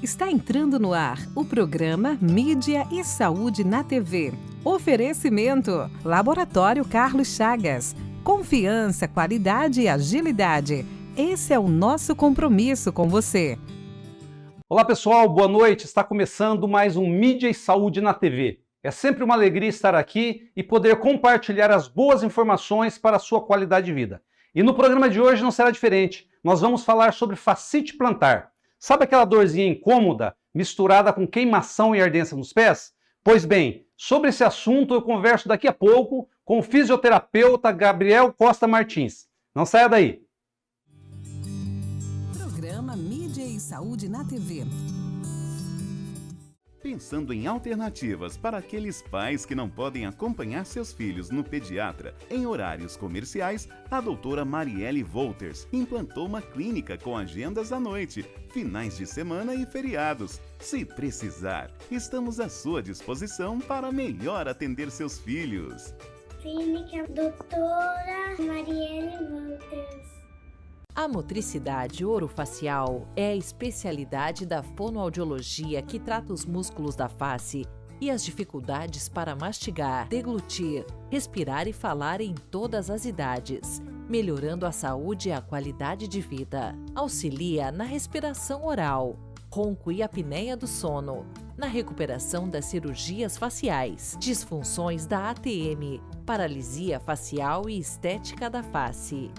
Está entrando no ar o programa Mídia e Saúde na TV. Oferecimento: Laboratório Carlos Chagas. Confiança, qualidade e agilidade. Esse é o nosso compromisso com você. Olá pessoal, boa noite. Está começando mais um Mídia e Saúde na TV. É sempre uma alegria estar aqui e poder compartilhar as boas informações para a sua qualidade de vida. E no programa de hoje não será diferente. Nós vamos falar sobre fascite plantar. Sabe aquela dorzinha incômoda, misturada com queimação e ardência nos pés? Pois bem, sobre esse assunto eu converso daqui a pouco com o fisioterapeuta Gabriel Costa Martins. Não saia daí! Programa Mídia e Saúde na TV. Pensando em alternativas para aqueles pais que não podem acompanhar seus filhos no pediatra em horários comerciais, a doutora Marielle Wolters implantou uma clínica com agendas à noite, finais de semana e feriados. Se precisar, estamos à sua disposição para melhor atender seus filhos. Clínica Doutora Marielle Wolters. A motricidade orofacial é a especialidade da fonoaudiologia que trata os músculos da face e as dificuldades para mastigar, deglutir, respirar e falar em todas as idades, melhorando a saúde e a qualidade de vida. Auxilia na respiração oral, ronco e apneia do sono, na recuperação das cirurgias faciais, disfunções da ATM, paralisia facial e estética da face.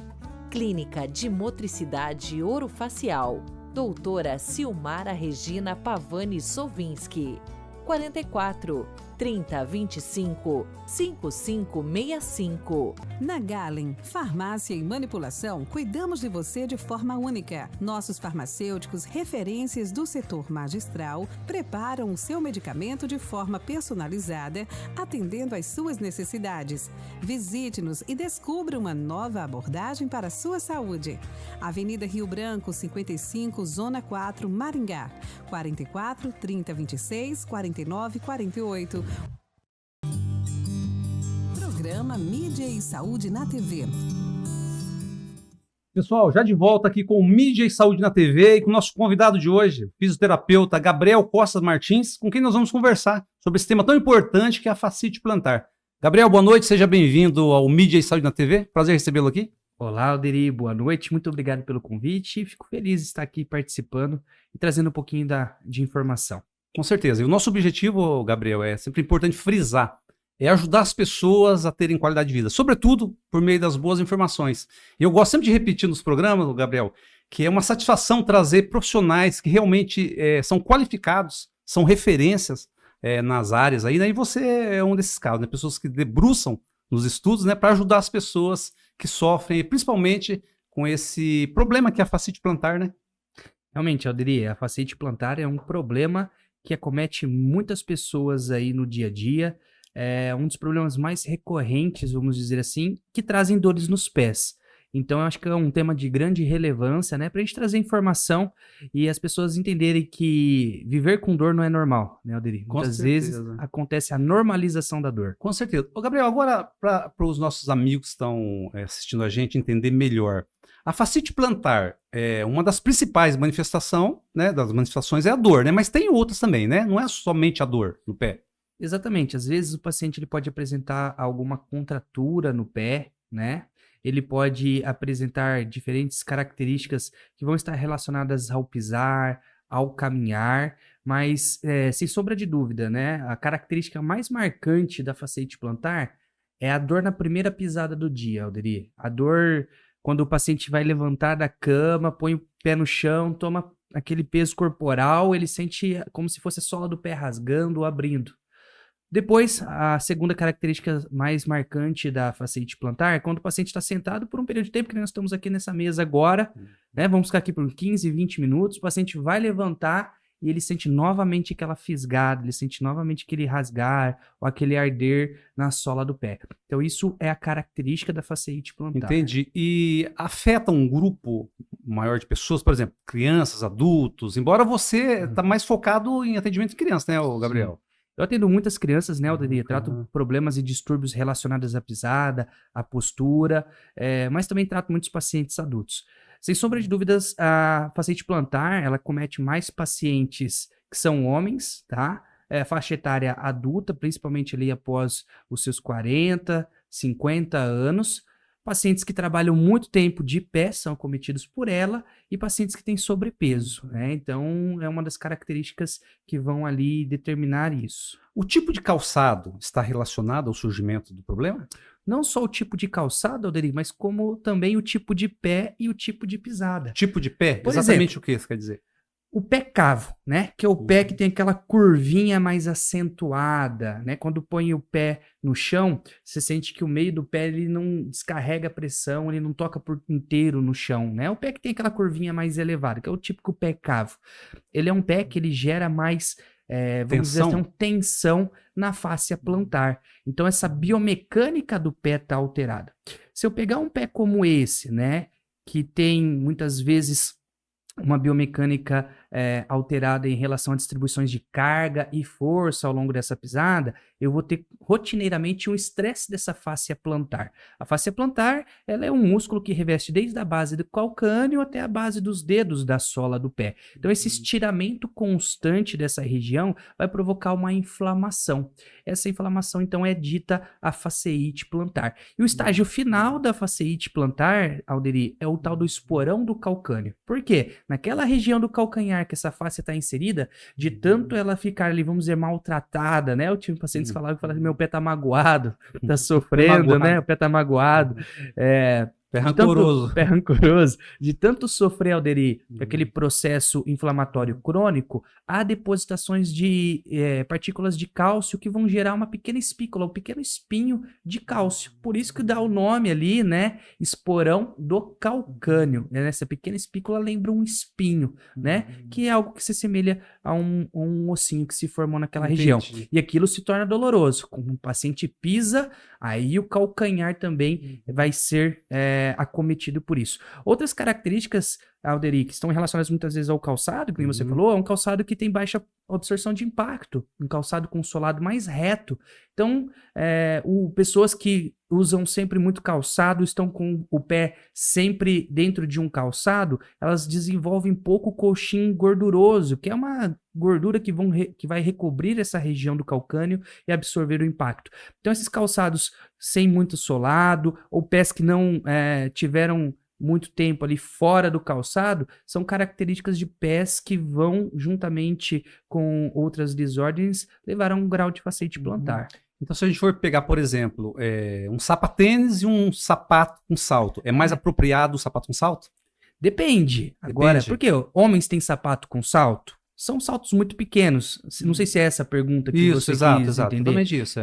Clínica de Motricidade Orofacial, doutora Silmara Regina Pavani Sovinski, 44 30 25 5565. Na Galen, farmácia e manipulação, cuidamos de você de forma única. Nossos farmacêuticos, referências do setor magistral, preparam o seu medicamento de forma personalizada, atendendo às suas necessidades. Visite-nos e descubra uma nova abordagem para a sua saúde. Avenida Rio Branco, 55, Zona 4, Maringá. 44 30 26 49 48. Programa Mídia e Saúde na TV. Pessoal, já de volta aqui com o Mídia e Saúde na TV e com o nosso convidado de hoje, o fisioterapeuta Gabriel Costa Martins, com quem nós vamos conversar sobre esse tema tão importante que é a fascite plantar. Gabriel, boa noite, seja bem-vindo ao Mídia e Saúde na TV. Prazer recebê-lo aqui. Olá, Alderi, boa noite, muito obrigado pelo convite. Fico feliz de estar aqui participando e trazendo um pouquinho de informação. Com certeza. E o nosso objetivo, Gabriel, é sempre importante frisar, é ajudar as pessoas a terem qualidade de vida, sobretudo por meio das boas informações. E eu gosto sempre de repetir nos programas, Gabriel, que é uma satisfação trazer profissionais que realmente são qualificados, são referências nas áreas aí, né? E você é um desses casos, né? Pessoas que debruçam nos estudos, né, para ajudar as pessoas que sofrem, principalmente com esse problema que é a fascite plantar, né? Realmente, Alderi, a fascite plantar é um problema que acomete muitas pessoas aí no dia a dia. É um dos problemas mais recorrentes, vamos dizer assim, que trazem dores nos pés. Então, eu acho que é um tema de grande relevância, né, para a gente trazer informação e as pessoas entenderem que viver com dor não é normal, né, Alderi? Muitas vezes acontece a normalização da dor. Com certeza. Ô, Gabriel, agora, para os nossos amigos que estão assistindo a gente entender melhor, a fascite plantar é uma das principais manifestações, né, das manifestações é a dor, né, mas tem outras também, né? Não é somente a dor no pé. Exatamente. Às vezes o paciente ele pode apresentar alguma contratura no pé, né? Ele pode apresentar diferentes características que vão estar relacionadas ao pisar, ao caminhar, mas sem sombra de dúvida, né? A característica mais marcante da fascite plantar é a dor na primeira pisada do dia, Alderi. A dor quando o paciente vai levantar da cama, põe o pé no chão, toma aquele peso corporal, ele sente como se fosse a sola do pé rasgando ou abrindo. Depois, a segunda característica mais marcante da fascite plantar é quando o paciente está sentado por um período de tempo, que nós estamos aqui nessa mesa agora, né? Vamos ficar aqui por 15, 20 minutos, o paciente vai levantar e ele sente novamente aquela fisgada, ele sente novamente aquele rasgar ou aquele arder na sola do pé. Então, isso é a característica da fascite plantar. Entendi. E afeta um grupo maior de pessoas, por exemplo, crianças, adultos, embora você está mais focado em atendimento de crianças, né, Gabriel? Sim. Eu atendo muitas crianças, né, Alderi? Trato problemas e distúrbios relacionados à pisada, à postura, mas também trato muitos pacientes adultos. Sem sombra de dúvidas, a fasciite plantar, ela comete mais pacientes que são homens, tá? Faixa etária adulta, principalmente ali após os seus 40, 50 anos. Pacientes que trabalham muito tempo de pé são acometidos por ela e pacientes que têm sobrepeso, né? Então, é uma das características que vão ali determinar isso. O tipo de calçado está relacionado ao surgimento do problema? Não só o tipo de calçado, Alderi, mas como também o tipo de pé e o tipo de pisada. Tipo de pé? Por Exatamente o que isso quer dizer? O pé cavo, né? Que é o pé que tem aquela curvinha mais acentuada, né? Quando põe o pé no chão, você sente que o meio do pé ele não descarrega a pressão, ele não toca por inteiro no chão, né? O pé que tem aquela curvinha mais elevada, que é o típico pé cavo. Ele é um pé que ele gera mais, vamos dizer assim, tensão na fáscia plantar. Então essa biomecânica do pé está alterada. Se eu pegar um pé como esse, né? Que tem muitas vezes uma biomecânica alterada em relação a distribuições de carga e força ao longo dessa pisada, eu vou ter rotineiramente um estresse dessa fáscia plantar. A fáscia plantar, ela é um músculo que reveste desde a base do calcâneo até a base dos dedos da sola do pé. Então, esse estiramento constante dessa região vai provocar uma inflamação. Essa inflamação, então, é dita a fasciite plantar. E o estágio final da fasciite plantar, Alderi, é o tal do esporão do calcâneo. Por quê? Naquela região do calcanhar que essa face está inserida, de tanto ela ficar ali, vamos dizer, maltratada, né? Eu tive pacientes que falavam que meu pé tá magoado, tá sofrendo, né? O pé tá magoado. Pé rancoroso. Pé rancoroso. De tanto sofrer, Alderi, aquele processo inflamatório crônico, há depositações de partículas de cálcio que vão gerar uma pequena espícula, um pequeno espinho de cálcio. Por isso que dá o nome ali, né? Esporão do calcâneo. Essa pequena espícula lembra um espinho, né? Que é algo que se assemelha a um ossinho que se formou naquela região. E aquilo se torna doloroso. Quando o paciente pisa, aí o calcanhar também vai ser acometido por isso. Outras características, Alderi, que estão relacionadas muitas vezes ao calçado, como você falou, é um calçado que tem baixa absorção de impacto, um calçado com solado mais reto. Então, pessoas que usam sempre muito calçado, estão com o pé sempre dentro de um calçado, elas desenvolvem pouco coxim gorduroso, que é uma gordura que vai recobrir essa região do calcâneo e absorver o impacto. Então, esses calçados sem muito solado, ou pés que não tiveram muito tempo ali fora do calçado, são características de pés que vão, juntamente com outras desordens, levar a um grau de fasciite plantar. Então, se a gente for pegar, por exemplo, um sapatênis e um sapato com salto, é mais apropriado o sapato com salto? Depende. Agora, porque homens têm sapato com salto? São saltos muito pequenos. Não sei se é essa a pergunta que você quis entender. Exatamente isso.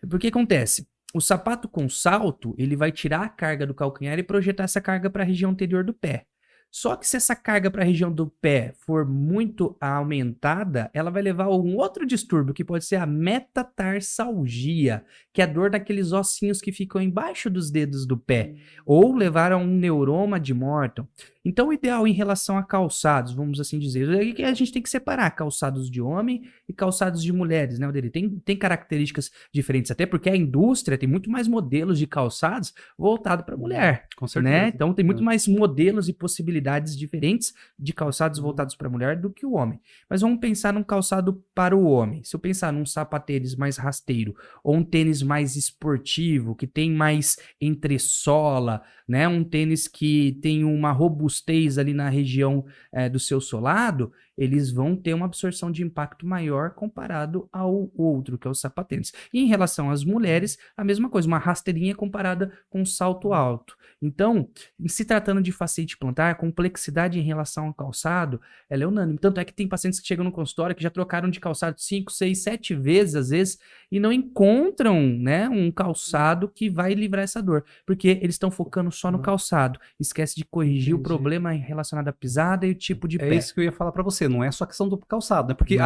Porque acontece, o sapato com salto, ele vai tirar a carga do calcanhar e projetar essa carga para a região anterior do pé. Só que se essa carga para a região do pé for muito aumentada, ela vai levar a um outro distúrbio, que pode ser a metatarsalgia, que é a dor daqueles ossinhos que ficam embaixo dos dedos do pé, ou levar a um neuroma de Morton. Então, o ideal em relação a calçados, vamos assim dizer, é que a gente tem que separar calçados de homem e calçados de mulheres, né, Alderi? Tem características diferentes, até porque a indústria tem muito mais modelos de calçados voltados para mulher. Com certeza. Né? Então, tem muito mais modelos e possibilidades diferentes de calçados voltados para a mulher do que o homem. Mas vamos pensar num calçado para o homem. Se eu pensar num sapatênis mais rasteiro ou um tênis mais esportivo, que tem mais entressola, né? Um tênis que tem uma robustez ali na região do seu solado, eles vão ter uma absorção de impacto maior comparado ao outro, que é o sapatênis. E em relação às mulheres, a mesma coisa, uma rasteirinha comparada com um salto alto. Então, em se tratando de fasciite plantar, a complexidade em relação ao calçado, ela é unânime. Tanto é que tem pacientes que chegam no consultório que já trocaram de calçado 5, 6, 7 vezes, às vezes, e não encontram, né, um calçado que vai livrar essa dor, porque eles estão focando só no calçado, esquece de corrigir o problema relacionado à pisada e o tipo de pé. É isso que eu ia falar para você, não é só a questão do calçado, né? Porque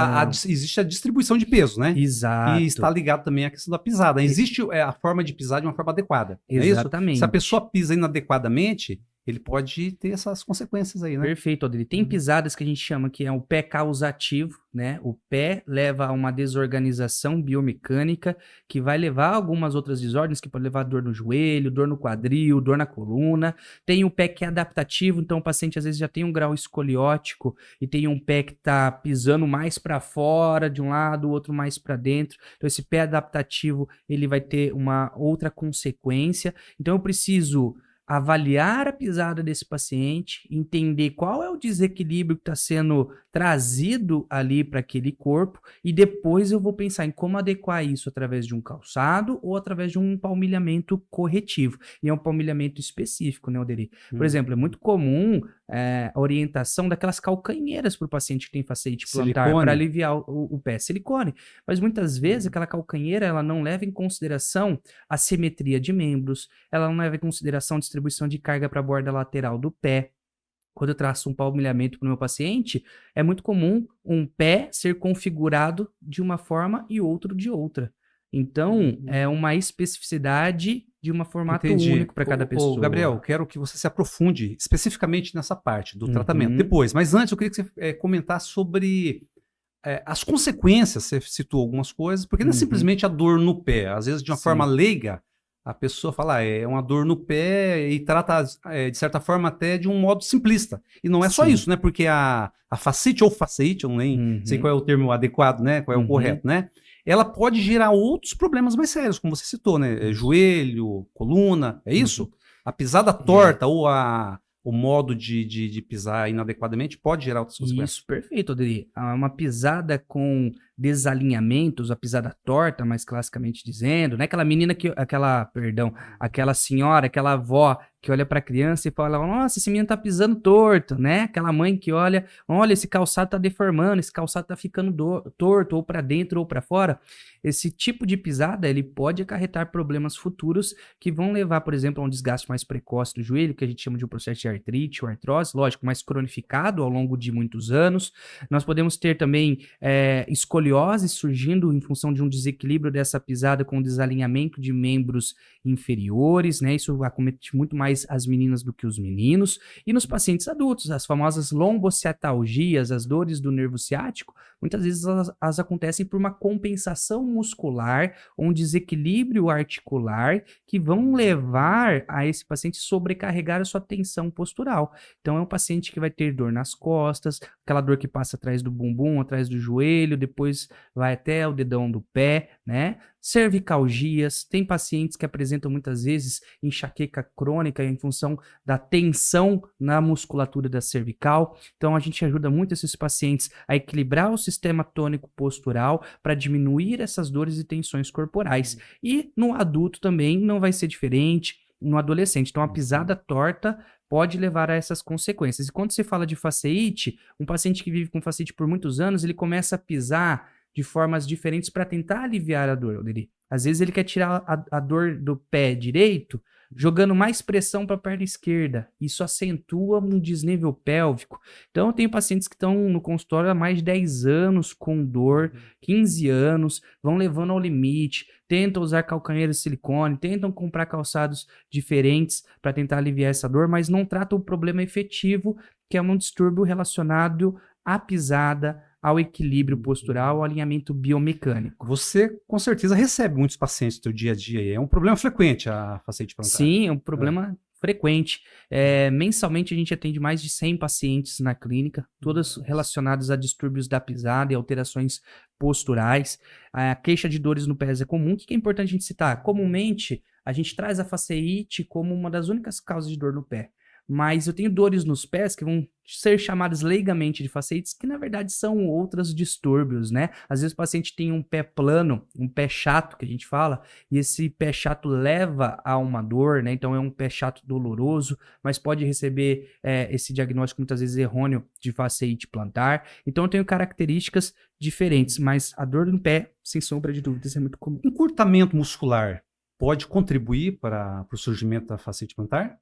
existe a distribuição de peso, né? Exato. E está ligado também à questão da pisada. Existe a forma de pisar de uma forma adequada. Exatamente. É isso? Se a pessoa pisa inadequadamente, ele pode ter essas consequências aí, né? Perfeito, Alderi. Tem pisadas que a gente chama que é o pé causativo, né? O pé leva a uma desorganização biomecânica que vai levar a algumas outras desordens, que pode levar a dor no joelho, dor no quadril, dor na coluna. Tem o pé que é adaptativo, então o paciente às vezes já tem um grau escoliótico e tem um pé que está pisando mais para fora de um lado, o outro mais para dentro. Então esse pé adaptativo, ele vai ter uma outra consequência. Então eu preciso avaliar a pisada desse paciente, entender qual é o desequilíbrio que está sendo trazido ali para aquele corpo e depois eu vou pensar em como adequar isso através de um calçado ou através de um palmilhamento corretivo. E é um palmilhamento específico, né, Alderi? Por exemplo, é muito comum a orientação daquelas calcanheiras para o paciente que tem fasciite plantar para aliviar o pé. Silicone. Mas muitas vezes aquela calcanheira ela não leva em consideração a simetria de membros, ela não leva em consideração a distribuição de carga para a borda lateral do pé. Quando eu traço um palmilhamento para o meu paciente, é muito comum um pé ser configurado de uma forma e outro de outra. Então, é uma especificidade de um formato único para cada pessoa. Gabriel, quero que você se aprofunde especificamente nessa parte do tratamento depois. Mas antes, eu queria que você comentasse sobre as consequências. Você citou algumas coisas, porque não é simplesmente a dor no pé. Às vezes, de uma forma leiga, a pessoa fala, é uma dor no pé e trata, de certa forma, até de um modo simplista. E não é só isso, né? Porque a fascite ou fasciite, eu nem sei qual é o termo adequado, né? Qual é o correto, né? Ela pode gerar outros problemas mais sérios, como você citou, né? Joelho, coluna, é isso? A pisada torta ou o modo de pisar inadequadamente pode gerar outras consequências. Isso, perfeito, Alderi. Uma pisada com desalinhamentos, a pisada torta, mais classicamente dizendo, né? Aquela senhora, aquela avó que olha para a criança e fala, nossa, esse menino tá pisando torto, né? Aquela mãe que olha, esse calçado tá deformando, esse calçado tá ficando torto, ou para dentro ou para fora. Esse tipo de pisada, ele pode acarretar problemas futuros que vão levar, por exemplo, a um desgaste mais precoce do joelho, que a gente chama de um processo de artrite ou artrose, lógico, mais cronificado ao longo de muitos anos. Nós podemos ter também escoliose surgindo em função de um desequilíbrio dessa pisada com desalinhamento de membros inferiores, né? Isso acomete muito mais as meninas do que os meninos. E nos pacientes adultos, as famosas lombociatalgias, as dores do nervo ciático, muitas vezes elas acontecem por uma compensação muscular, um desequilíbrio articular que vão levar a esse paciente sobrecarregar a sua tensão postural. Então é um paciente que vai ter dor nas costas, aquela dor que passa atrás do bumbum, atrás do joelho, depois vai até o dedão do pé, né? Cervicalgias, tem pacientes que apresentam muitas vezes enxaqueca crônica em função da tensão na musculatura da cervical. Então a gente ajuda muito esses pacientes a equilibrar o sistema tônico postural para diminuir essas dores e tensões corporais. E no adulto também não vai ser diferente, no adolescente. Então a pisada torta pode levar a essas consequências. E quando você fala de fasciite, um paciente que vive com fasciite por muitos anos, ele começa a pisar de formas diferentes para tentar aliviar a dor dele. Às vezes ele quer tirar a dor do pé direito, jogando mais pressão para a perna esquerda. Isso acentua um desnível pélvico. Então eu tenho pacientes que estão no consultório há mais de 10 anos com dor, 15 anos, vão levando ao limite, tentam usar calcanheiras de silicone, tentam comprar calçados diferentes para tentar aliviar essa dor, mas não tratam o problema efetivo, que é um distúrbio relacionado à pisada, ao equilíbrio postural, ao alinhamento biomecânico. Você, com certeza, recebe muitos pacientes do seu dia a dia. É um problema frequente a fasciite plantar. Sim, é um problema frequente. Mensalmente, a gente atende mais de 100 pacientes na clínica, todas relacionadas a distúrbios da pisada e alterações posturais. A queixa de dores no pé é comum. O que é importante a gente citar? Comumente, a gente traz a fasciite como uma das únicas causas de dor no pé. Mas eu tenho dores nos pés que vão ser chamadas leigamente de fasciites, que na verdade são outros distúrbios, né? Às vezes o paciente tem um pé plano, um pé chato, que a gente fala, e esse pé chato leva a uma dor, né? Então é um pé chato doloroso, mas pode receber esse diagnóstico muitas vezes errôneo de fasciite plantar. Então eu tenho características diferentes, mas a dor no pé, sem sombra de dúvidas, é muito comum. Encurtamento muscular pode contribuir para o surgimento da fasciite plantar?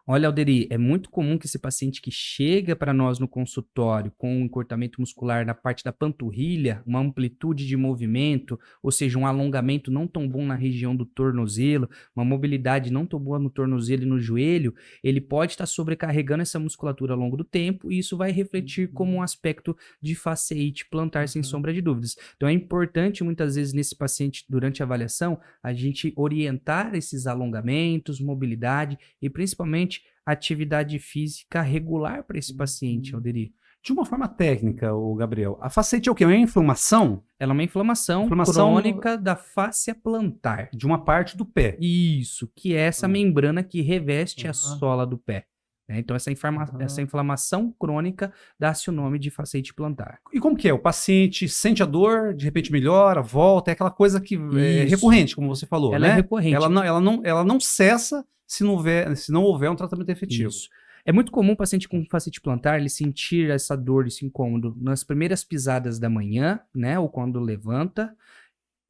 Olha, Alderi, é muito comum que esse paciente que chega para nós no consultório com um encurtamento muscular na parte da panturrilha, uma amplitude de movimento, ou seja, um alongamento não tão bom na região do tornozelo, uma mobilidade não tão boa no tornozelo e no joelho, ele pode estar sobrecarregando essa musculatura ao longo do tempo e isso vai refletir como um aspecto de fasciite plantar, sem sombra de dúvidas. Então é importante muitas vezes nesse paciente, durante a avaliação, a gente orientar esses alongamentos, mobilidade e principalmente atividade física regular para esse paciente, Alderi. De uma forma técnica, o Gabriel, a fasciite é o quê? É uma inflamação Ela é uma inflamação crônica da fáscia plantar. de uma parte do pé. Isso, que é essa membrana que reveste a Aham. sola do pé. Né? Então, essa inflamação crônica dá-se o nome de fasciite plantar. E como que é? O paciente sente a dor, de repente melhora, volta, é aquela coisa que é Isso. recorrente, como você falou, Ela né? é recorrente. Ela não cessa se não houver um tratamento efetivo. Isso. É muito comum o paciente com fasciite plantar ele sentir essa dor, esse incômodo nas primeiras pisadas da manhã, né? Ou quando levanta.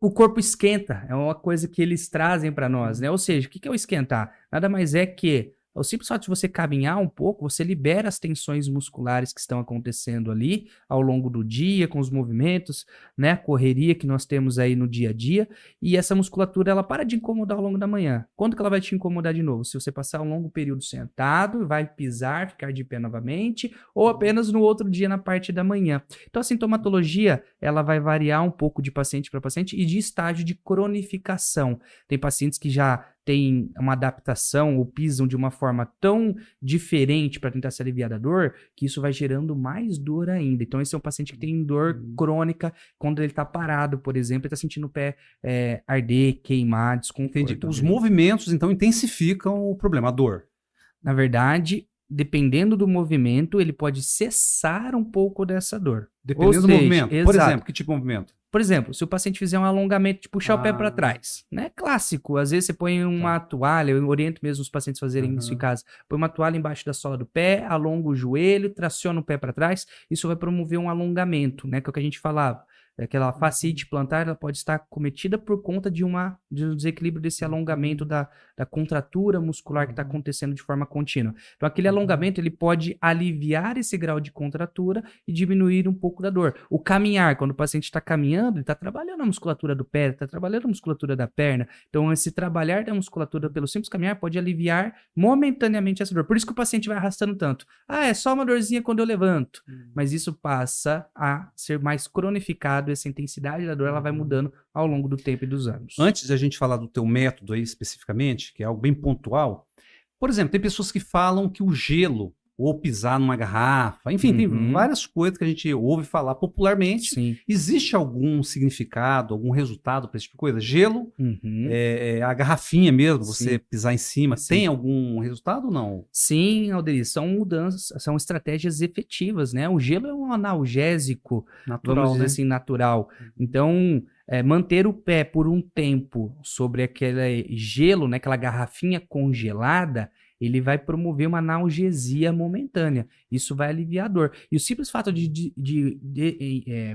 O corpo esquenta, é uma coisa que eles trazem para nós, né? Ou seja, o que é o esquentar? Nada mais é que o simples fato de você caminhar um pouco, você libera as tensões musculares que estão acontecendo ali ao longo do dia, com os movimentos, né? A correria que nós temos aí no dia a dia. E essa musculatura, ela para de incomodar ao longo da manhã. Quando que ela vai te incomodar de novo? Se você passar um longo período sentado, vai pisar, ficar de pé novamente, ou apenas no outro dia na parte da manhã. Então a sintomatologia, ela vai variar um pouco de paciente para paciente e de estágio de cronificação. Tem pacientes que já têm uma adaptação ou pisam de uma forma tão diferente para tentar se aliviar da dor, que isso vai gerando mais dor ainda. Então, esse é um paciente que tem dor crônica quando ele está parado, por exemplo, ele está sentindo o pé arder, queimar, desconforto. Entendi. Os movimentos, então, intensificam o problema, a dor. Na verdade, dependendo do movimento, ele pode cessar um pouco dessa dor. Dependendo do seja, movimento. Por exato. exemplo, que tipo de movimento? Por exemplo, se o paciente fizer um alongamento de puxar o pé para trás, né? Clássico. Às vezes você põe uma toalha, eu oriento mesmo os pacientes fazerem isso em casa. Põe uma toalha embaixo da sola do pé, alonga o joelho, traciona o pé para trás. Isso vai promover um alongamento, né? Que é o que a gente falava. Aquela fasciite plantar, ela pode estar cometida por conta de um desequilíbrio desse alongamento da contratura muscular que está acontecendo de forma contínua. Então, aquele alongamento, ele pode aliviar esse grau de contratura e diminuir um pouco da dor. O caminhar, quando o paciente está caminhando, ele está trabalhando a musculatura do pé, está trabalhando a musculatura da perna. Então, esse trabalhar da musculatura pelo simples caminhar pode aliviar momentaneamente essa dor. Por isso que o paciente vai arrastando tanto. Ah, é só uma dorzinha quando eu levanto. Mas isso passa a ser mais cronificado. Essa intensidade da dor ela vai mudando ao longo do tempo e dos anos. Antes de a gente falar do teu método aí especificamente, que é algo bem pontual, por exemplo, tem pessoas que falam que o gelo, ou pisar numa garrafa, enfim, tem várias coisas que a gente ouve falar popularmente. Sim. Existe algum significado, algum resultado para esse tipo de coisa? Gelo, a garrafinha mesmo, você pisar em cima, tem algum resultado ou não? Sim, Alderi, são mudanças, são estratégias efetivas, né? O gelo é um analgésico, Natural, vamos dizer né? assim, natural. Então, manter o pé por um tempo sobre aquele gelo, né, aquela garrafinha congelada, ele vai promover uma analgesia momentânea. Isso vai aliviar a dor. E o simples fato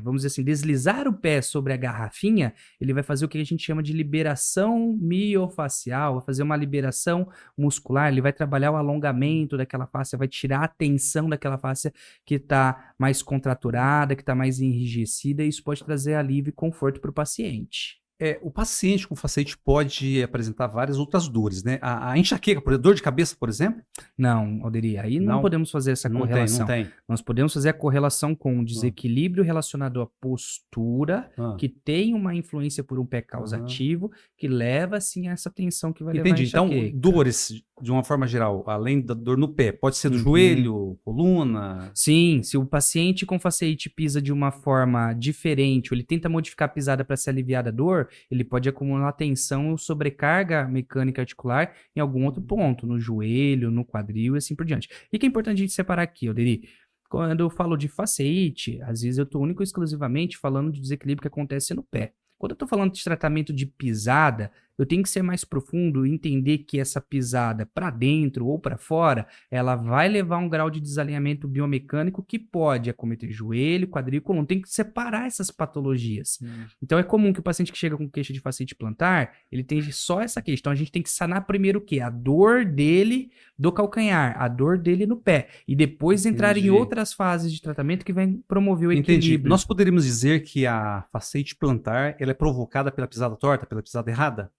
vamos dizer assim, deslizar o pé sobre a garrafinha, ele vai fazer o que a gente chama de liberação miofacial, vai fazer uma liberação muscular, ele vai trabalhar o alongamento daquela face, vai tirar a tensão daquela face que está mais contraturada, que está mais enrijecida, e isso pode trazer alívio e conforto para o paciente. O paciente com fasciite pode apresentar várias outras dores, né? A enxaqueca, por exemplo, dor de cabeça, por exemplo? Não, Alderi, aí não podemos fazer essa correlação. Não tem. Nós podemos fazer a correlação com um desequilíbrio relacionado à postura, que tem uma influência por um pé causativo, que leva, assim, a essa tensão que vai levar a enxaqueca. Então, dores, de uma forma geral, além da dor no pé, pode ser do joelho, coluna? Sim, se o paciente com fasciite pisa de uma forma diferente, ou ele tenta modificar a pisada para se aliviar da dor, ele pode acumular tensão ou sobrecarga mecânica articular em algum outro ponto, no joelho, no quadril e assim por diante. E que é importante a gente separar aqui, Alderi? Quando eu falo de fasciite, às vezes eu estou único e exclusivamente falando de desequilíbrio que acontece no pé. Quando eu estou falando de tratamento de pisada, eu tenho que ser mais profundo e entender que essa pisada para dentro ou para fora, ela vai levar um grau de desalinhamento biomecânico que pode acometer joelho, quadril, coluna. Tem que separar essas patologias. Então é comum que o paciente que chega com queixa de fascite plantar, ele tem só essa queixa. Então a gente tem que sanar primeiro o quê? A dor dele do calcanhar, a dor dele no pé. E depois entrar em outras fases de tratamento que vai promover o equilíbrio. Nós poderíamos dizer que a fascite plantar ela é provocada pela pisada torta, pela pisada errada?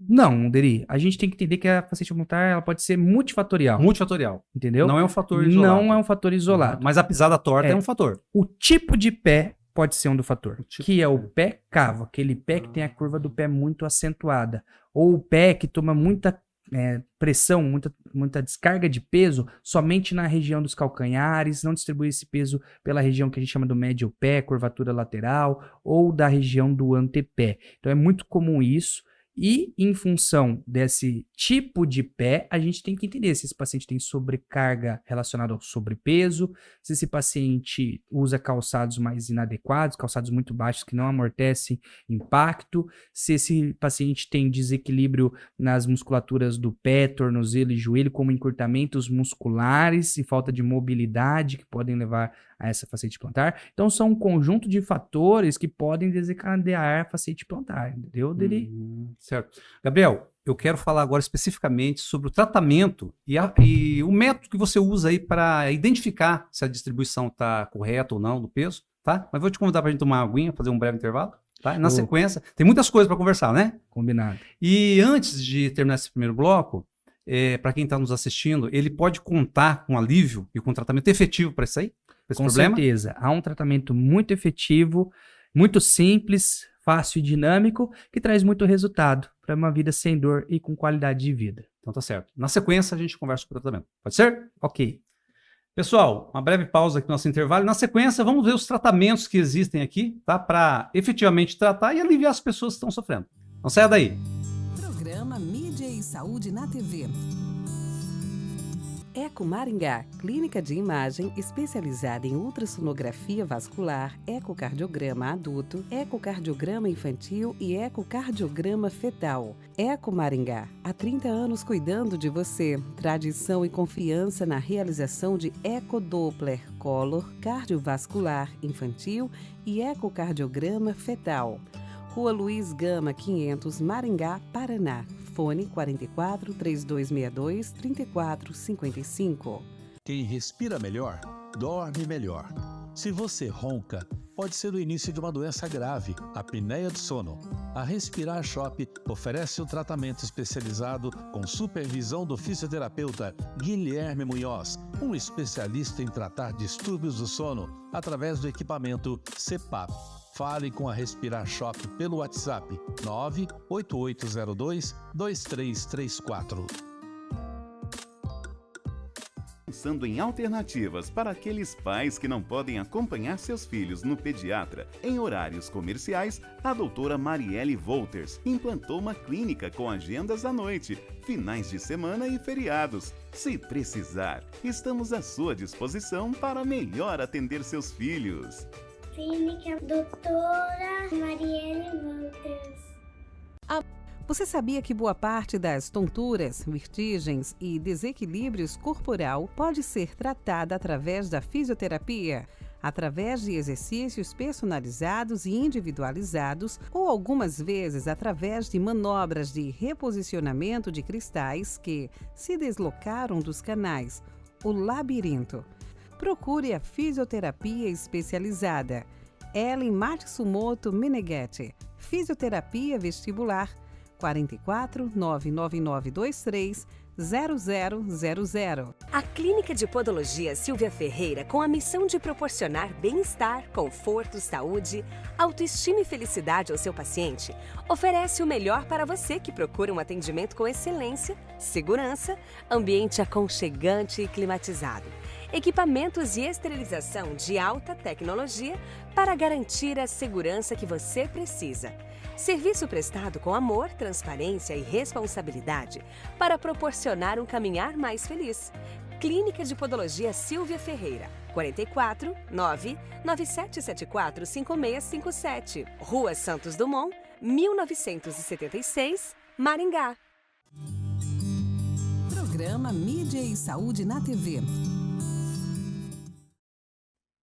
Não, Deri. A gente tem que entender que a fascite plantar ela pode ser multifatorial. Multifatorial. Entendeu? Não é um fator isolado. Não é um fator isolado. Mas a pisada torta é um fator. O tipo de pé pode ser um do fator, que é o pé cavo, aquele pé que tem a curva do pé muito acentuada. Ou o pé que toma muita pressão, muita descarga de peso somente na região dos calcanhares, não distribui esse peso pela região que a gente chama do médio pé, curvatura lateral, ou da região do antepé. Então é muito comum isso. E em função desse tipo de pé, a gente tem que entender se esse paciente tem sobrecarga relacionada ao sobrepeso, se esse paciente usa calçados mais inadequados, calçados muito baixos que não amortecem impacto, se esse paciente tem desequilíbrio nas musculaturas do pé, tornozelo e joelho, como encurtamentos musculares e falta de mobilidade que podem levar a essa fascite plantar. Então são um conjunto de fatores que podem desencadear a fascite plantar, entendeu, Deri? Certo. Gabriel, eu quero falar agora especificamente sobre o tratamento e o método que você usa aí para identificar se a distribuição está correta ou não do peso, tá? Mas vou te convidar para a gente tomar uma aguinha, fazer um breve intervalo, tá? Na sequência, tem muitas coisas para conversar, né? Combinado. E antes de terminar esse primeiro bloco, para quem está nos assistindo, ele pode contar com alívio e com tratamento efetivo para isso aí? Com certeza. Há um tratamento muito efetivo, muito simples, fácil e dinâmico, que traz muito resultado para uma vida sem dor e com qualidade de vida. Então tá certo. Na sequência, a gente conversa sobre o tratamento. Pode ser? Ok. Pessoal, uma breve pausa aqui no nosso intervalo. Na sequência, vamos ver os tratamentos que existem aqui, tá? Para efetivamente tratar e aliviar as pessoas que estão sofrendo. Não saia daí. Programa Mídia e Saúde na TV. Eco Maringá, clínica de imagem especializada em ultrassonografia vascular, ecocardiograma adulto, ecocardiograma infantil e ecocardiograma fetal. Eco Maringá, há 30 anos cuidando de você. Tradição e confiança na realização de ecodoppler color, cardiovascular infantil e ecocardiograma fetal. Rua Luiz Gama 500, Maringá, Paraná. Fone 44 3262 3455. Quem respira melhor, dorme melhor. Se você ronca, pode ser o início de uma doença grave, a apneia do sono. A Respirar Shop oferece um tratamento especializado com supervisão do fisioterapeuta Guilherme Munhoz, um especialista em tratar distúrbios do sono através do equipamento CPAP. Fale com a Respirar Shop pelo WhatsApp 98802-2334. Pensando em alternativas para aqueles pais que não podem acompanhar seus filhos no pediatra em horários comerciais, a doutora Marielle Wolters implantou uma clínica com agendas à noite, finais de semana e feriados. Se precisar, estamos à sua disposição para melhor atender seus filhos. Clínica Doutora Marielle Wolters. Você sabia que boa parte das tonturas, vertigens e desequilíbrios corporal pode ser tratada através da fisioterapia? Através de exercícios personalizados e individualizados ou algumas vezes através de manobras de reposicionamento de cristais que se deslocaram dos canais, o labirinto. Procure a fisioterapia especializada. Ellen Matsumoto Meneghetti, Fisioterapia Vestibular, 44 99923 0000. A Clínica de Podologia Silvia Ferreira, com a missão de proporcionar bem-estar, conforto, saúde, autoestima e felicidade ao seu paciente, oferece o melhor para você que procura um atendimento com excelência, segurança, ambiente aconchegante e climatizado, equipamentos e esterilização de alta tecnologia para garantir a segurança que você precisa. Serviço prestado com amor, transparência e responsabilidade para proporcionar um caminhar mais feliz. Clínica de Podologia Silvia Ferreira, 44 99774 5657, Rua Santos Dumont, 1976, Maringá. Programa Mídia e Saúde na TV.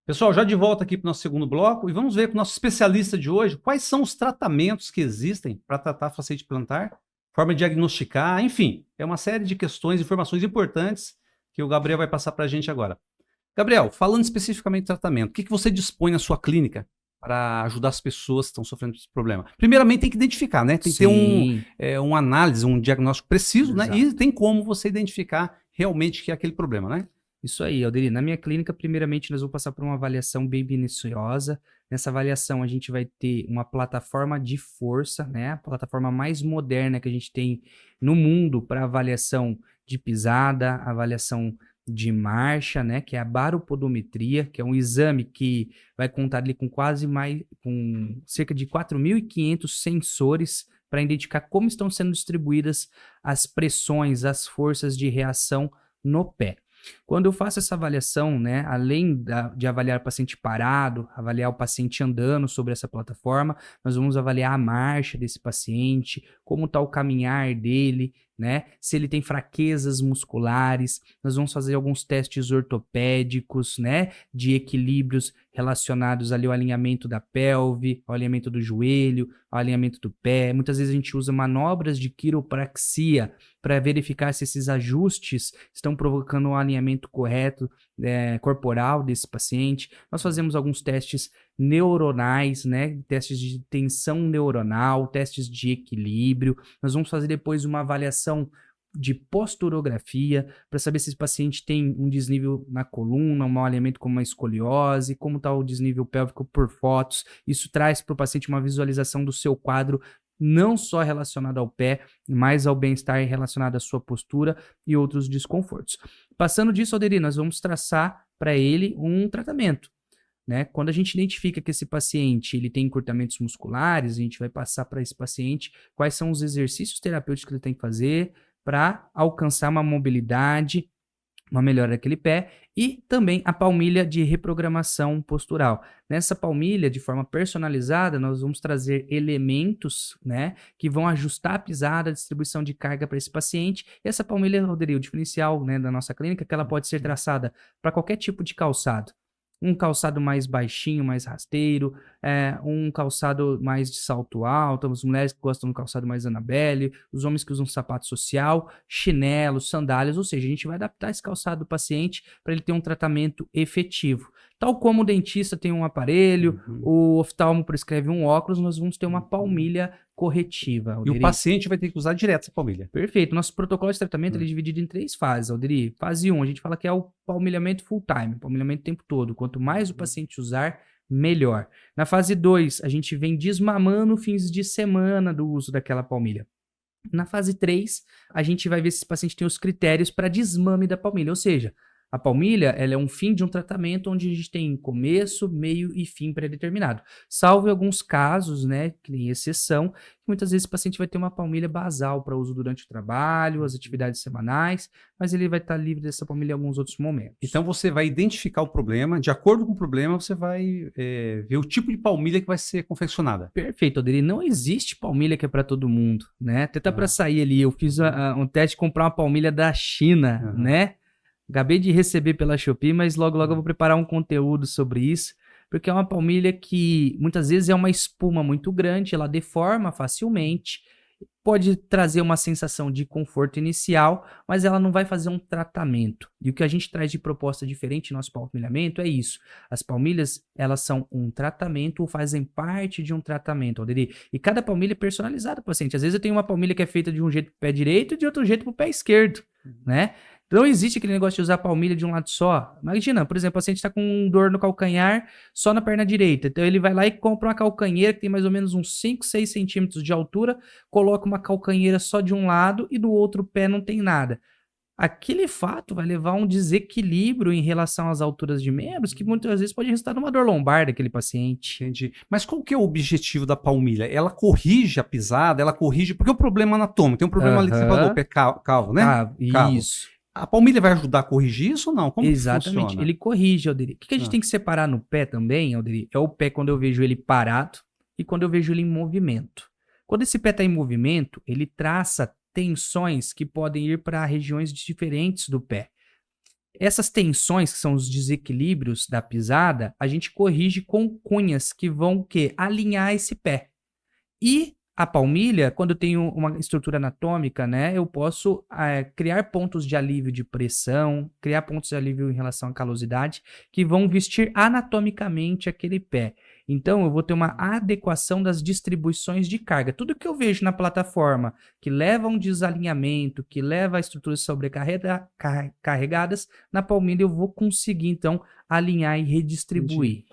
Pessoal, já de volta aqui para o nosso segundo bloco e vamos ver com o nosso especialista de hoje quais são os tratamentos que existem para tratar a fasciite plantar, forma de diagnosticar, enfim, é uma série de questões, informações importantes que o Gabriel vai passar para a gente agora. Gabriel, falando especificamente de tratamento, o que você dispõe na sua clínica para ajudar as pessoas que estão sofrendo esse problema? Primeiramente tem que identificar, né? Tem que ter uma análise, um diagnóstico preciso, né? E tem como você identificar realmente que é aquele problema, né? Isso aí, Alderi. Na minha clínica, primeiramente, nós vamos passar por uma avaliação bem minuciosa. Nessa avaliação, a gente vai ter uma plataforma de força, né? A plataforma mais moderna que a gente tem no mundo para avaliação de pisada, avaliação de marcha, né? Que é a baropodometria, que é um exame que vai contar ali com com cerca de 4.500 sensores para identificar como estão sendo distribuídas as pressões, as forças de reação no pé. Quando eu faço essa avaliação, né, além de avaliar o paciente parado, avaliar o paciente andando sobre essa plataforma, nós vamos avaliar a marcha desse paciente, como está o caminhar dele, né, se ele tem fraquezas musculares. Nós vamos fazer alguns testes ortopédicos, né, de equilíbrios relacionados ali ao alinhamento da pelve, ao alinhamento do joelho, ao alinhamento do pé. Muitas vezes a gente usa manobras de quiropraxia para verificar se esses ajustes estão provocando um alinhamento correto corporal desse paciente. Nós fazemos alguns testes neuronais, né? Testes de tensão neuronal, testes de equilíbrio. Nós vamos fazer depois uma avaliação de posturografia para saber se esse paciente tem um desnível na coluna, um mau alinhamento como uma escoliose, como está o desnível pélvico por fotos. Isso traz para o paciente uma visualização do seu quadro, não só relacionado ao pé, mas ao bem-estar relacionado à sua postura e outros desconfortos. Passando disso, Alderi, nós vamos traçar para ele um tratamento, né? Quando a gente identifica que esse paciente ele tem encurtamentos musculares, a gente vai passar para esse paciente quais são os exercícios terapêuticos que ele tem que fazer para alcançar uma mobilidade, uma melhora daquele pé, e também a palmilha de reprogramação postural. Nessa palmilha, de forma personalizada, nós vamos trazer elementos, né, que vão ajustar a pisada, a distribuição de carga para esse paciente. E essa palmilha, Rodrigo, o diferencial, né, da nossa clínica, é que ela pode ser traçada para qualquer tipo de calçado. Um calçado mais baixinho, mais rasteiro, um calçado mais de salto alto, as mulheres que gostam do calçado mais Annabelle, os homens que usam sapato social, chinelos, sandálias, ou seja, a gente vai adaptar esse calçado do paciente para ele ter um tratamento efetivo. Tal como o dentista tem um aparelho, o oftalmo prescreve um óculos, nós vamos ter uma palmilha corretiva. Alderi. E o paciente vai ter que usar direto essa palmilha. Perfeito. Nosso protocolo de tratamento ele é dividido em 3 fases, Alderi. Fase 1, a gente fala que é o palmilhamento full time, palmilhamento o tempo todo. Quanto mais o paciente usar, melhor. Na fase 2, a gente vem desmamando fins de semana do uso daquela palmilha. Na fase 3, a gente vai ver se esse paciente tem os critérios para desmame da palmilha, ou seja, a palmilha ela é um fim de um tratamento onde a gente tem começo, meio e fim pré-determinado. Salvo em alguns casos, né, que tem exceção, que muitas vezes o paciente vai ter uma palmilha basal para uso durante o trabalho, as atividades semanais, mas ele vai estar livre dessa palmilha em alguns outros momentos. Então você vai identificar o problema, de acordo com o problema você vai ver o tipo de palmilha que vai ser confeccionada. Perfeito, Alderi. Não existe palmilha que é para todo mundo, né? Até tá para sair ali, eu fiz um teste de comprar uma palmilha da China, né? Acabei de receber pela Shopee, mas logo eu vou preparar um conteúdo sobre isso, porque é uma palmilha que muitas vezes é uma espuma muito grande, ela deforma facilmente, pode trazer uma sensação de conforto inicial, mas ela não vai fazer um tratamento. E o que a gente traz de proposta diferente no nosso palmilhamento é isso. As palmilhas, elas são um tratamento ou fazem parte de um tratamento, Alderi. E cada palmilha é personalizada para o paciente. Às vezes eu tenho uma palmilha que é feita de um jeito para o pé direito e de outro jeito para o pé esquerdo, né? Não existe aquele negócio de usar palmilha de um lado só. Imagina, por exemplo, o paciente está com dor no calcanhar só na perna direita. Então ele vai lá e compra uma calcanheira que tem mais ou menos uns 5, 6 centímetros de altura, coloca uma calcanheira só de um lado e do outro pé não tem nada. Aquele fato vai levar a um desequilíbrio em relação às alturas de membros que muitas vezes pode resultar numa dor lombar daquele paciente. Entendi. Mas qual que é o objetivo da palmilha? Ela corrige a pisada, ela corrige... Porque o problema anatômico, tem um problema ali que você falou, o pé calvo, né? Isso. A palmilha vai ajudar a corrigir isso ou não? Como que Exatamente, funciona? ele corrige, Alderi. O que a gente Ah. tem que separar no pé também, Alderi? É o pé quando eu vejo ele parado e quando eu vejo ele em movimento. Quando esse pé está em movimento, ele traça tensões que podem ir para regiões diferentes do pé. Essas tensões, que são os desequilíbrios da pisada, a gente corrige com cunhas que vão o quê? Alinhar esse pé. E a palmilha, quando eu tenho uma estrutura anatômica, né, eu posso criar pontos de alívio de pressão, criar pontos de alívio em relação à calosidade, que vão vestir anatomicamente aquele pé. Então, eu vou ter uma adequação das distribuições de carga. Tudo que eu vejo na plataforma que leva a um desalinhamento, que leva a estruturas sobrecarregadas, na palmilha eu vou conseguir, então, alinhar e redistribuir.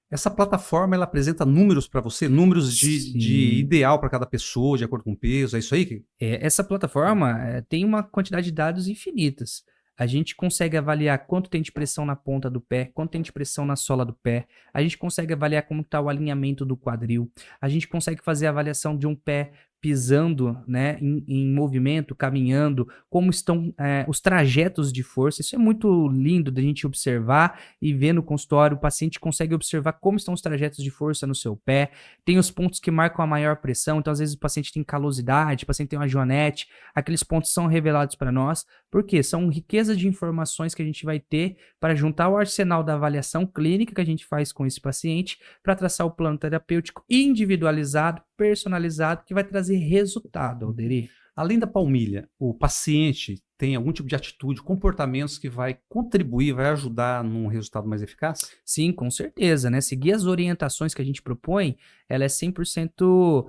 Essa plataforma, ela apresenta números para você? Números de Sim. ideal para cada pessoa, de acordo com o peso? É isso aí? Essa plataforma tem uma quantidade de dados infinitas. A gente consegue avaliar quanto tem de pressão na ponta do pé, quanto tem de pressão na sola do pé. A gente consegue avaliar como está o alinhamento do quadril. A gente consegue fazer a avaliação de um pé pisando, né, em movimento, caminhando, como estão os trajetos de força. Isso é muito lindo da gente observar e ver no consultório. O paciente consegue observar como estão os trajetos de força no seu pé. Tem os pontos que marcam a maior pressão. Então, às vezes, o paciente tem calosidade, o paciente tem uma joanete. Aqueles pontos são revelados para nós. Por quê? São riqueza de informações que a gente vai ter para juntar o arsenal da avaliação clínica que a gente faz com esse paciente para traçar o plano terapêutico individualizado, personalizado, que vai trazer resultado, Alderi. Além da palmilha, o paciente tem algum tipo de atitude, comportamentos que vai contribuir, vai ajudar num resultado mais eficaz? Sim, com certeza, né? Seguir as orientações que a gente propõe, ela é 100%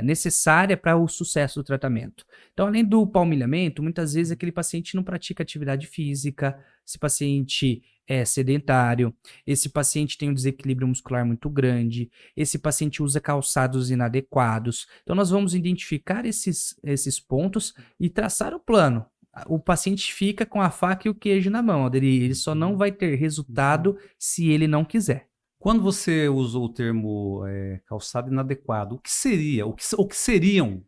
necessária para o sucesso do tratamento. Então, além do palmilhamento, muitas vezes aquele paciente não pratica atividade física, esse paciente é sedentário, esse paciente tem um desequilíbrio muscular muito grande, esse paciente usa calçados inadequados. Então, nós vamos identificar esses pontos e traçar o plano. O paciente fica com a faca e o queijo na mão, ele só não vai ter resultado se ele não quiser. Quando você usou o termo calçado inadequado, o que seria? O que seriam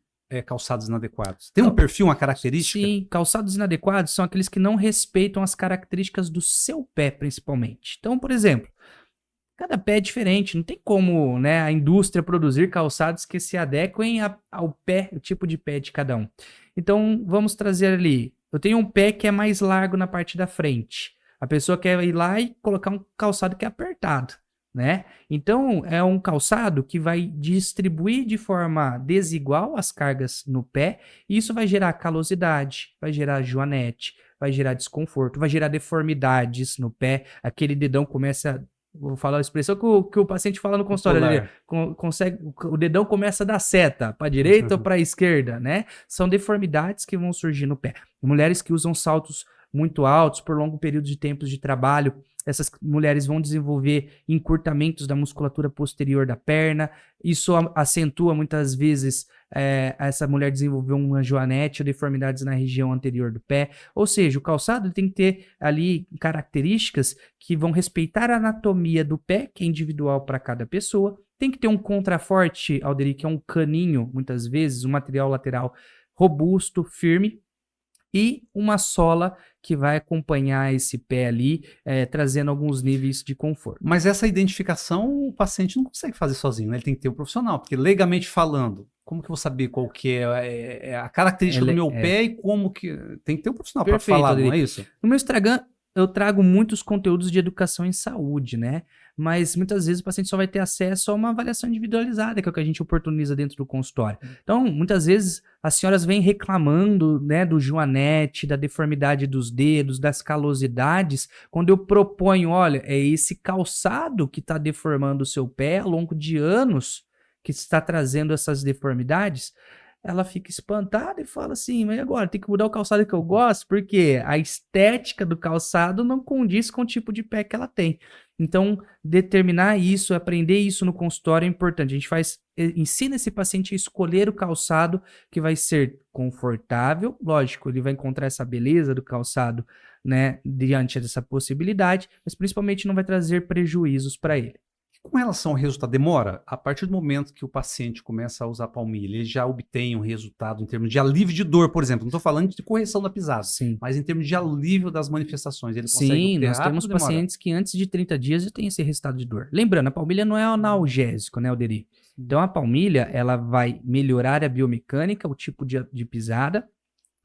calçados inadequados? Tem um perfil, uma característica? Sim, calçados inadequados são aqueles que não respeitam as características do seu pé, principalmente. Então, por exemplo, cada pé é diferente, não tem como, né, a indústria produzir calçados que se adequem ao pé, o tipo de pé de cada um. Então, vamos trazer ali, eu tenho um pé que é mais largo na parte da frente. A pessoa quer ir lá e colocar um calçado que é apertado, né? Então, é um calçado que vai distribuir de forma desigual as cargas no pé, e isso vai gerar calosidade, vai gerar joanete, vai gerar desconforto, vai gerar deformidades no pé, aquele dedão começa... Vou falar a expressão que o paciente fala no consultório. O dedão começa a dar seta para a direita ou para a esquerda, né? São deformidades que vão surgir no pé. Mulheres que usam saltos muito altos por longo período de tempo de trabalho, essas mulheres vão desenvolver encurtamentos da musculatura posterior da perna. Isso acentua muitas vezes essa mulher desenvolver uma joanete ou deformidades na região anterior do pé. Ou seja, o calçado tem que ter ali características que vão respeitar a anatomia do pé, que é individual para cada pessoa. Tem que ter um contraforte, Alderi, que é um caninho, muitas vezes, um material lateral robusto, firme, e uma sola que vai acompanhar esse pé ali, trazendo alguns níveis de conforto. Mas essa identificação o paciente não consegue fazer sozinho, né? Ele tem que ter um profissional, porque legalmente falando, como que eu vou saber qual que é a característica do meu pé e como que... Tem que ter um profissional para falar, Alderi. Não é isso? No meu Instagram, eu trago muitos conteúdos de educação em saúde, né? Mas muitas vezes o paciente só vai ter acesso a uma avaliação individualizada, que é o que a gente oportuniza dentro do consultório. Então, muitas vezes, as senhoras vêm reclamando, né, do joanete, da deformidade dos dedos, das calosidades, quando eu proponho, olha, é esse calçado que está deformando o seu pé ao longo de anos, que está trazendo essas deformidades. Ela fica espantada e fala assim, mas agora tem que mudar o calçado que eu gosto, porque a estética do calçado não condiz com o tipo de pé que ela tem. Então, determinar isso, aprender isso no consultório é importante. A gente ensina esse paciente a escolher o calçado que vai ser confortável. Lógico, ele vai encontrar essa beleza do calçado, né, diante dessa possibilidade, mas principalmente não vai trazer prejuízos para ele. Com relação ao resultado, demora? A partir do momento que o paciente começa a usar a palmilha, ele já obtém um resultado em termos de alívio de dor, por exemplo. Não estou falando de correção da pisada, Sim. mas em termos de alívio das manifestações. Ele consegue Sim, obter nós rápido temos ou demora? pacientes que antes de 30 dias já tem esse resultado de dor. Lembrando, a palmilha não é analgésico, né, Alderi? Então, a palmilha, ela vai melhorar a biomecânica, o tipo de pisada,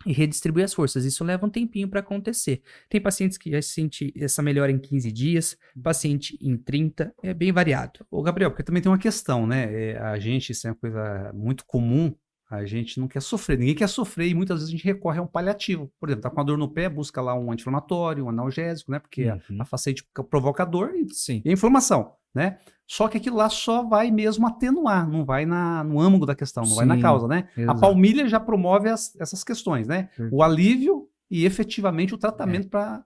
e redistribuir as forças. Isso leva um tempinho para acontecer. Tem pacientes que já sentem essa melhora em 15 dias, paciente em 30, é bem variado. Ô, Gabriel, porque também tem uma questão, né? A gente, isso é uma coisa muito comum, a gente não quer sofrer, ninguém quer sofrer e muitas vezes a gente recorre a um paliativo. Por exemplo, tá com a dor no pé, busca lá um anti-inflamatório, um analgésico, né? Porque a facete provoca dor e a inflamação, né? Só que aquilo lá só vai mesmo atenuar, não vai no âmago da questão, não vai na causa, né? A Exato. palmilha já promove essas questões, né? O alívio e efetivamente o tratamento para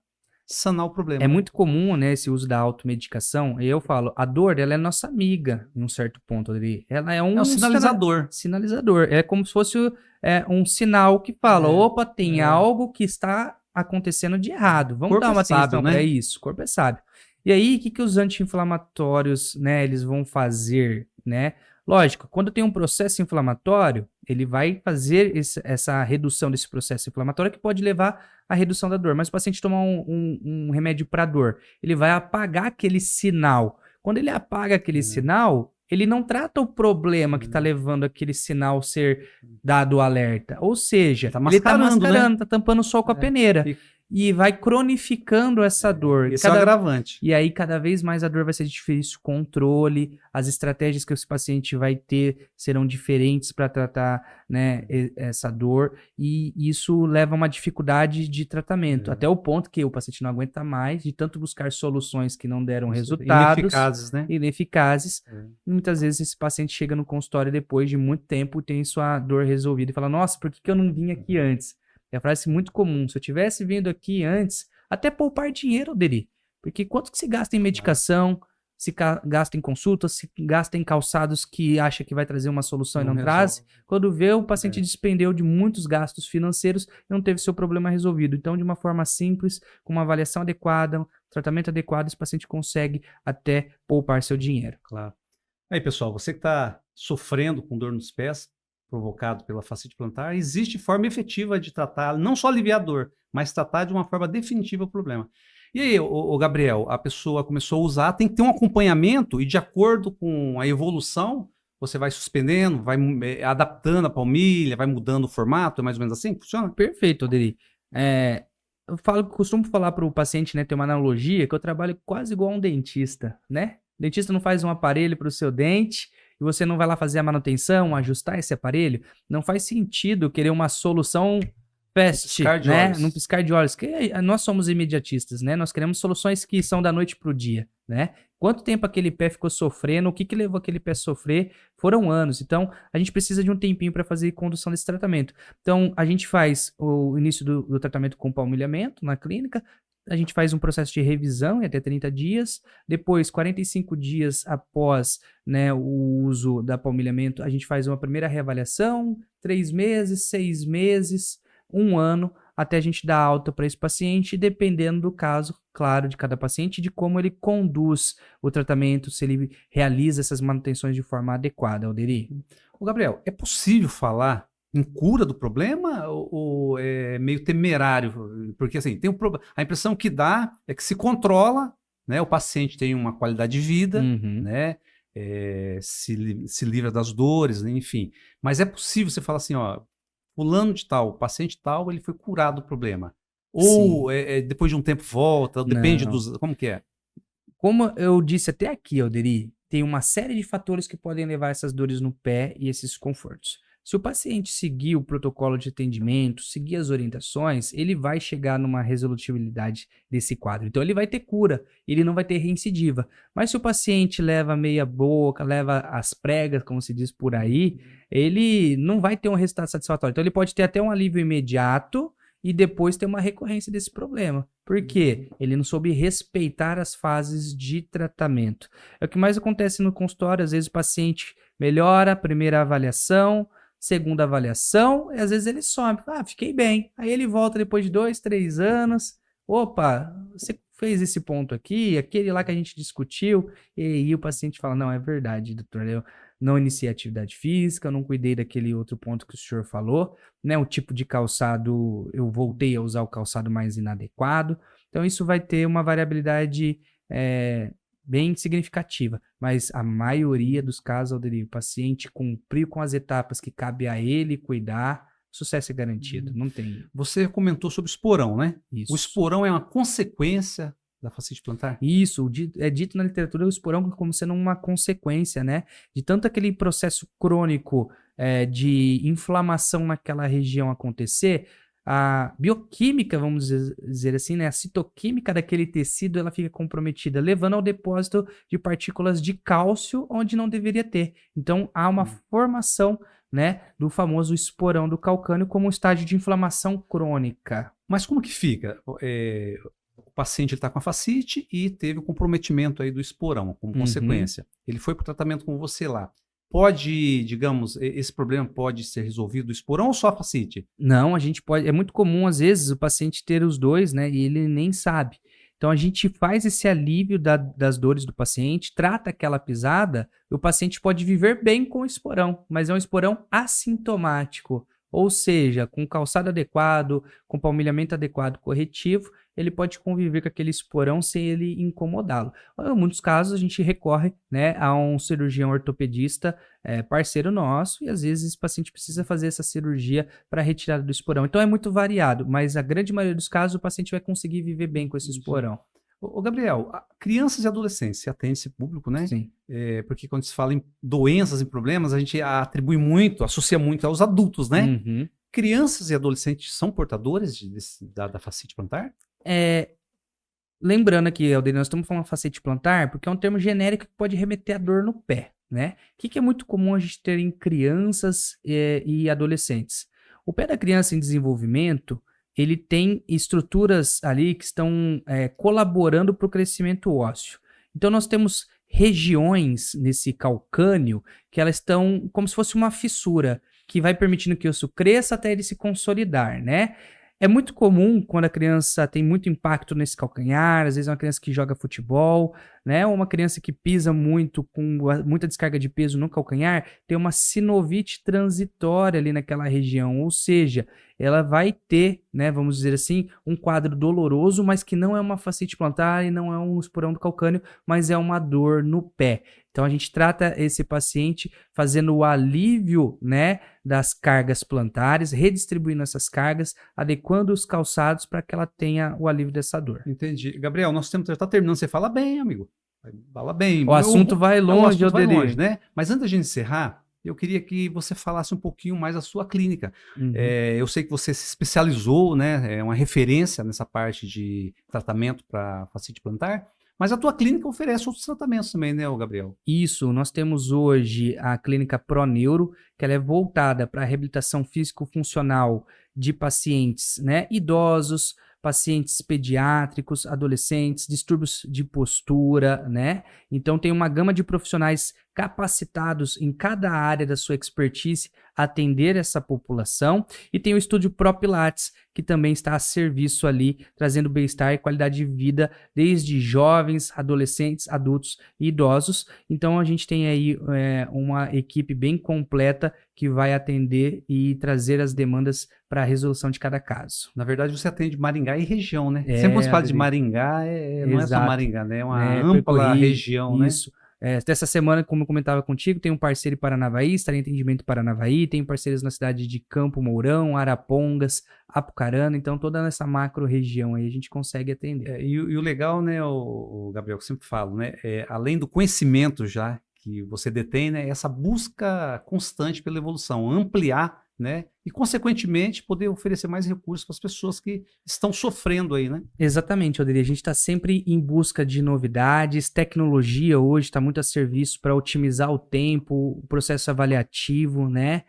sanar o problema. É muito comum, né, esse uso da automedicação. E eu falo, a dor, ela é nossa amiga, em um certo ponto ali. Ela é um sinalizador. Sinalizador. É como se fosse um sinal que fala, opa, tem algo que está acontecendo de errado. Vamos dar uma atenção para isso. O corpo é sábio. E aí, o que os anti-inflamatórios, né, eles vão fazer, né? Lógico, quando tem um processo inflamatório, ele vai fazer essa redução desse processo inflamatório que pode levar à redução da dor. Mas o paciente tomar um remédio para dor, ele vai apagar aquele sinal. Quando ele apaga aquele sinal, ele não trata o problema que está levando aquele sinal ser dado o alerta. Ou seja, ele está mascarando, está tampando o sol com a peneira. E vai cronificando essa dor. Esse é o agravante. E aí, cada vez mais a dor vai ser de difícil controle, as estratégias que esse paciente vai ter serão diferentes para tratar, né, essa dor, e isso leva a uma dificuldade de tratamento, até o ponto que o paciente não aguenta mais, de tanto buscar soluções que não deram resultados. Ineficazes, né? Ineficazes. Muitas vezes esse paciente chega no consultório depois de muito tempo, tem sua dor resolvida e fala, nossa, por que eu não vim aqui antes? É uma frase muito comum. Se eu tivesse vindo aqui antes, até poupar dinheiro, Alderi. Porque quanto que se gasta em medicação, se gasta em consultas, se gasta em calçados que acha que vai trazer uma solução e não traz. Quando vê, o paciente despendeu de muitos gastos financeiros e não teve seu problema resolvido. Então, de uma forma simples, com uma avaliação adequada, um tratamento adequado, esse paciente consegue até poupar seu dinheiro. Claro. Aí, pessoal, você que está sofrendo com dor nos pés, provocado pela fascite plantar, existe forma efetiva de tratar, não só aliviar a dor, mas tratar de uma forma definitiva o problema. E aí, o Gabriel, a pessoa começou a usar, tem que ter um acompanhamento e de acordo com a evolução, você vai suspendendo, vai adaptando a palmilha, vai mudando o formato, é mais ou menos assim que funciona? Perfeito, Alderi. Costumo falar para o paciente, né, ter uma analogia, que eu trabalho quase igual a um dentista, né? O dentista não faz um aparelho para o seu dente e você não vai lá fazer a manutenção, ajustar esse aparelho. Não faz sentido querer uma solução fast, né? Num piscar de olhos. Que nós somos imediatistas, né? Nós queremos soluções que são da noite para o dia, né? Quanto tempo aquele pé ficou sofrendo? O que levou aquele pé a sofrer? Foram anos. Então, a gente precisa de um tempinho para fazer condução desse tratamento. Então, a gente faz o início do tratamento com palmilhamento na clínica. A gente faz um processo de revisão em até 30 dias. Depois, 45 dias após, né, o uso da palmilhamento, a gente faz uma primeira reavaliação, 3 meses, 6 meses, 1 ano, até a gente dar alta para esse paciente, dependendo do caso, claro, de cada paciente, de como ele conduz o tratamento, se ele realiza essas manutenções de forma adequada, Alderi. Ô, Gabriel, é possível falar em cura do problema ou é meio temerário? Porque assim, tem a impressão que dá é que se controla, né? O paciente tem uma qualidade de vida, né? Se livra das dores, né? Enfim. Mas é possível você falar assim, ó, fulano de tal, paciente tal, ele foi curado do problema. Ou depois de um tempo volta, depende dos... Como que é? Como eu disse até aqui, Alderi, tem uma série de fatores que podem levar essas dores no pé e esses desconfortos. Se o paciente seguir o protocolo de atendimento, seguir as orientações, ele vai chegar numa resolutibilidade desse quadro. Então, ele vai ter cura, ele não vai ter reincidiva. Mas se o paciente leva meia boca, leva as pregas, como se diz por aí, ele não vai ter um resultado satisfatório. Então, ele pode ter até um alívio imediato e depois ter uma recorrência desse problema. Por quê? Ele não soube respeitar as fases de tratamento. É o que mais acontece no consultório. Às vezes o paciente melhora a primeira avaliação, segunda avaliação, e às vezes ele some. Fiquei bem. Aí ele volta depois de 2, 3 anos. Opa, você fez esse ponto aqui, aquele lá que a gente discutiu, e aí o paciente fala, não, é verdade, doutor, eu não iniciei atividade física, eu não cuidei daquele outro ponto que o senhor falou, né? O tipo de calçado, eu voltei a usar o calçado mais inadequado. Então, isso vai ter uma variabilidade bem significativa. Mas a maioria dos casos, Alderir, o paciente cumpriu com as etapas que cabe a ele cuidar, sucesso é garantido, não tem. Você comentou sobre o esporão, né? Isso. O esporão é uma consequência da fascite plantar? Isso, é dito na literatura o esporão como sendo uma consequência, né? De tanto aquele processo crônico de inflamação naquela região acontecer, a bioquímica, vamos dizer assim, né? A citoquímica daquele tecido, ela fica comprometida, levando ao depósito de partículas de cálcio onde não deveria ter. Então, há uma formação, né, do famoso esporão do calcânio como um estágio de inflamação crônica. Mas como que fica? O paciente está com a fascite e teve o comprometimento aí do esporão como consequência. Ele foi para o tratamento com você lá. Pode, digamos, esse problema pode ser resolvido do esporão ou só a fascite? Não, a gente pode. É muito comum, às vezes, o paciente ter os dois, né? E ele nem sabe. Então, a gente faz esse alívio das dores do paciente, trata aquela pisada, e o paciente pode viver bem com o esporão, mas é um esporão assintomático. Ou seja, com calçado adequado, com palmilhamento adequado corretivo, ele pode conviver com aquele esporão sem ele incomodá-lo. Em muitos casos, a gente recorre, né, a um cirurgião ortopedista parceiro nosso, e às vezes esse paciente precisa fazer essa cirurgia para retirada do esporão. Então é muito variado, mas a grande maioria dos casos o paciente vai conseguir viver bem com esse esporão. Ô Gabriel, crianças e adolescentes, você atende esse público, né? Sim. Porque quando se fala em doenças, em problemas, a gente atribui muito, associa muito aos adultos, né? Uhum. Crianças e adolescentes são portadores da fascite plantar? Lembrando aqui, Alderir, nós estamos falando fascite plantar porque é um termo genérico que pode remeter à dor no pé, né? O que é muito comum a gente ter em crianças e adolescentes? O pé da criança em desenvolvimento, ele tem estruturas ali que estão colaborando para o crescimento ósseo. Então, nós temos regiões nesse calcânio que elas estão como se fosse uma fissura que vai permitindo que o osso cresça até ele se consolidar, né? É muito comum quando a criança tem muito impacto nesse calcanhar, às vezes é uma criança que joga futebol, né? Ou uma criança que pisa muito, com muita descarga de peso no calcanhar, tem uma sinovite transitória ali naquela região, ou seja, ela vai ter, né, vamos dizer assim, um quadro doloroso, mas que não é uma fascite plantar e não é um esporão do calcânio, mas é uma dor no pé. Então a gente trata esse paciente fazendo o alívio, né, das cargas plantares, redistribuindo essas cargas, adequando os calçados para que ela tenha o alívio dessa dor. Entendi. Gabriel, nosso tempo já está terminando. Você fala bem, amigo. Fala bem. O assunto vai longe, Alderir, né? Mas antes de encerrar, eu queria que você falasse um pouquinho mais da sua clínica. Uhum. Eu sei que você se especializou, né? É uma referência nessa parte de tratamento para fascite plantar. Mas a tua clínica oferece outros tratamentos também, né, Gabriel? Isso, nós temos hoje a clínica ProNeuro, que ela é voltada para a reabilitação físico-funcional de pacientes, né, idosos, pacientes pediátricos, adolescentes, distúrbios de postura, né? Então tem uma gama de profissionais capacitados em cada área da sua expertise a atender essa população, e tem o estúdio ProPilates, que também está a serviço ali, trazendo bem-estar e qualidade de vida desde jovens, adolescentes, adultos e idosos. Então a gente tem aí uma equipe bem completa que vai atender e trazer as demandas para a resolução de cada caso. Na verdade, você atende Maringá e região, né? Sempre quando se fala de Maringá, não é só Maringá, né? É uma ampla região, né? Isso. Dessa semana, como eu comentava contigo, tem um parceiro em Paranavaí, estarei em atendimento em Paranavaí, tem parceiros na cidade de Campo Mourão, Arapongas, Apucarana, então toda essa macro região aí a gente consegue atender. E o legal, né, o Gabriel, que eu sempre falo, né, além do conhecimento já que você detém, né, essa busca constante pela evolução, ampliar, né, e consequentemente poder oferecer mais recursos para as pessoas que estão sofrendo aí, né? Exatamente, Alderir, a gente está sempre em busca de novidades, tecnologia hoje está muito a serviço para otimizar o tempo, o processo avaliativo, né?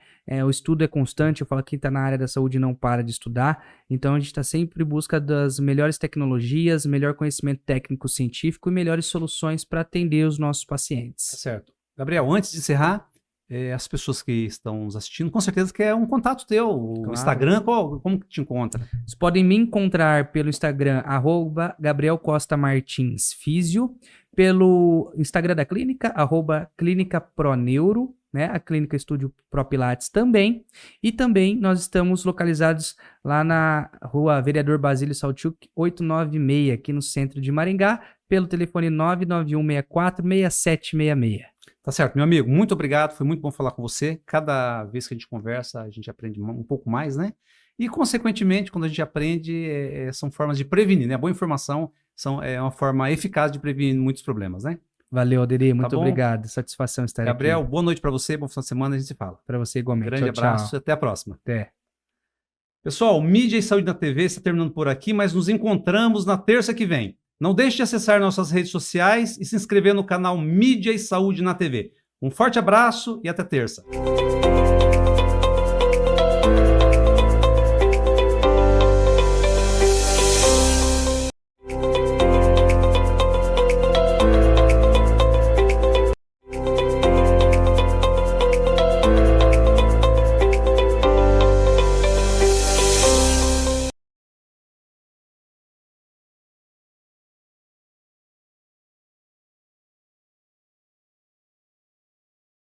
O estudo é constante, eu falo que quem está na área da saúde não para de estudar, então a gente está sempre em busca das melhores tecnologias, melhor conhecimento técnico-científico e melhores soluções para atender os nossos pacientes. Tá certo. Gabriel, antes de encerrar, as pessoas que estão nos assistindo, com certeza quer um contato teu, o Instagram, como que te encontra? Vocês podem me encontrar pelo Instagram, @GabrielCostaMartinsFísio, pelo Instagram da clínica, @ClínicaProneuro, né? A Clínica Estúdio Pro Pilates também. E também nós estamos localizados lá na rua Vereador Basílio Salchuk, 896, aqui no centro de Maringá, pelo telefone 991646766. Tá certo, meu amigo, muito obrigado, foi muito bom falar com você. Cada vez que a gente conversa, a gente aprende um pouco mais, né? E, consequentemente, quando a gente aprende, são formas de prevenir, né? A boa informação é uma forma eficaz de prevenir muitos problemas, né? Valeu, Aderi, muito bom? Obrigado. Satisfação estar aqui. Gabriel, boa noite para você, bom final de semana, a gente se fala. Para você igualmente. Grande Tchau, abraço tchau. e até a próxima. Até. Pessoal, Mídia e Saúde na TV está terminando por aqui, mas nos encontramos na terça que vem. Não deixe de acessar nossas redes sociais e se inscrever no canal Mídia e Saúde na TV. Um forte abraço e até terça.